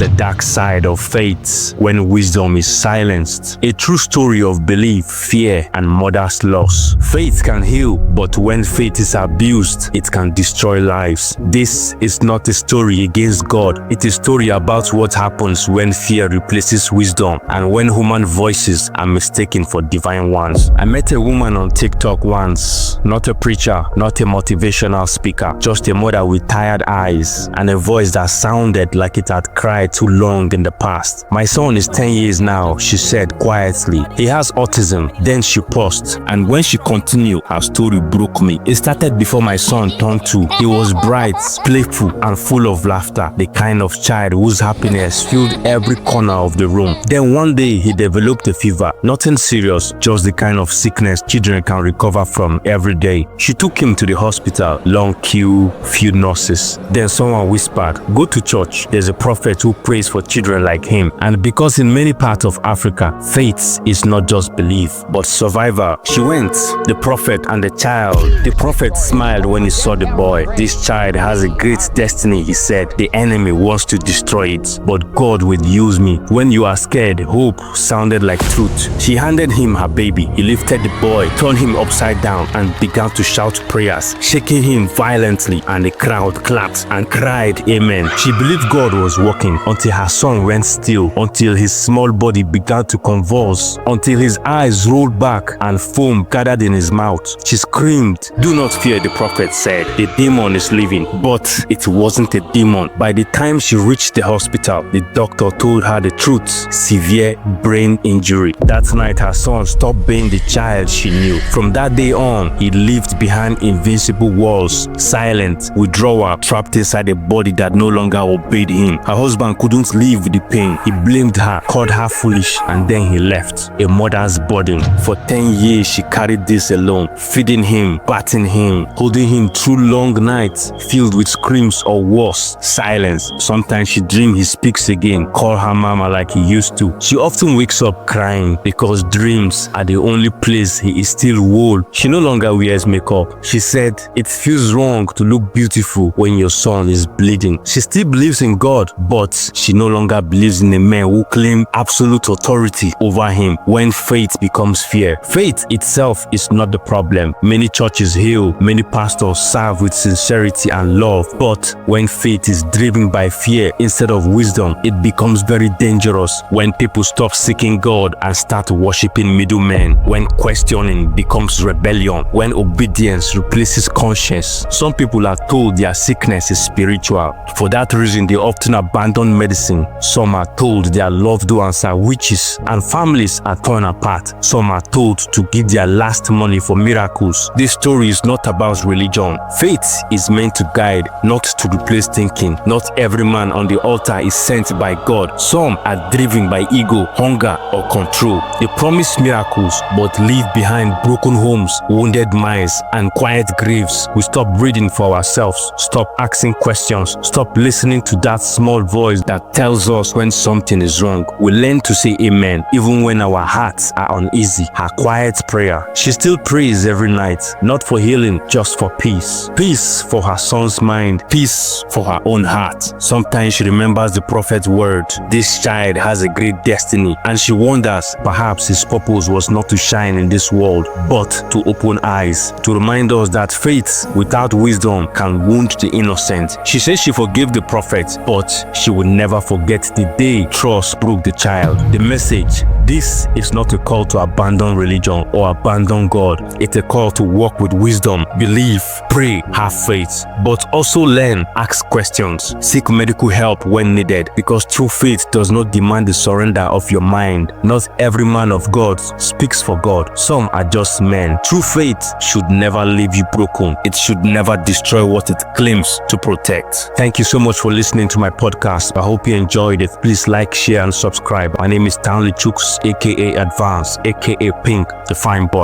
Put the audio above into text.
The dark side of faith when wisdom is silenced. A true story of belief, fear, and mother's loss. Faith can heal, but when faith is abused, it can destroy lives. This is not a story against God. It is a story about what happens when fear replaces wisdom and when human voices are mistaken for divine ones. I met a woman on TikTok once, not a preacher, not a motivational speaker, just a mother with tired eyes and a voice that sounded like it had cried too long in the past. My son is 10 years now, she said quietly. He has autism. Then she paused, and when she continued, her story broke me. It started before my son turned 2. He was bright, playful, and full of laughter, the kind of child whose happiness filled every corner of the room. Then one day he developed a fever. Nothing serious, just the kind of sickness children can recover from every day. She took him to the hospital. Long queue, few nurses. Then someone whispered, "Go to church. There's a prophet who prays for children like him." And because in many parts of Africa, faith is not just belief, but survival. She went, the prophet and the child. The prophet smiled when he saw the boy. "This child has a great destiny," he said. "The enemy wants to destroy it, but God will use me." When you are scared, hope sounded like truth. She handed him her baby. He lifted the boy, turned him upside down, and began to shout prayers, shaking him violently, and the crowd clapped and cried amen. She believed God was working until her son went still, until his small body began to convulse, until his eyes rolled back and foam gathered in his mouth. She screamed. "Do not fear," the prophet said. "The demon is leaving." But it wasn't a demon. By the time she reached the hospital, the doctor told her the truth: severe brain injury. That night, her son stopped being the child she knew. From that day on, he lived behind invincible walls, silent, withdrawal, trapped inside a body that no longer obeyed him. Her husband couldn't live with the pain. He blamed her, called her foolish, and then he left. A mother's burden. For 10 years, she carried this alone, feeding him, bathing him, holding him through long nights filled with screams or worse, silence. Sometimes she dreams he speaks again, call her mama like he used to. She often wakes up crying because dreams are the only place he is still whole. She no longer wears makeup. She said, "It feels wrong to look beautiful when your son is bleeding." She still believes in God, but she no longer believes in a man who claim absolute authority over him. When faith becomes fear, faith itself is not the problem. Many churches heal, many pastors serve with sincerity and love, but when faith is driven by fear instead of wisdom, it becomes very dangerous. When people stop seeking God and start worshiping middlemen, when questioning becomes rebellion, when obedience replaces conscience. Some people are told their sickness is spiritual. For that reason, they often abandon medicine. Some are told their loved ones are witches, and families are torn apart. Some are told to give their last money for miracles. This story is not about religion. Faith is meant to guide, not to replace thinking. Not every man on the altar is sent by God. Some are driven by ego, hunger, or control. They promise miracles, but leave behind broken homes, wounded minds, and quiet graves. We stop reading for ourselves, stop asking questions, stop listening to that small voice that tells us when something is wrong. We learn to say amen even when our hearts are uneasy. Her quiet prayer. She still prays every night, not for healing, just for peace. Peace for her son's mind, peace for her own heart. Sometimes she remembers the prophet's word, "This child has a great destiny," and she wonders, perhaps his purpose was not to shine in this world, but to open eyes, to remind us that faith without wisdom can wound the innocent. She says she forgave the prophet, but she will never forget the day trust broke the child. The message: this is not a call to abandon religion or abandon God. It's a call to walk with wisdom, believe, pray, have faith, but also learn, ask questions, seek medical help when needed, because true faith does not demand the surrender of your mind. Not every man of God speaks for God. Some are just men. True faith should never leave you broken. It should never destroy what it claims to protect. Thank you so much for listening to my podcast. I hope you enjoyed it. Please like, share, and subscribe. My name is Stanley Chooks, aka Advance, aka Pink, the Fine Boy.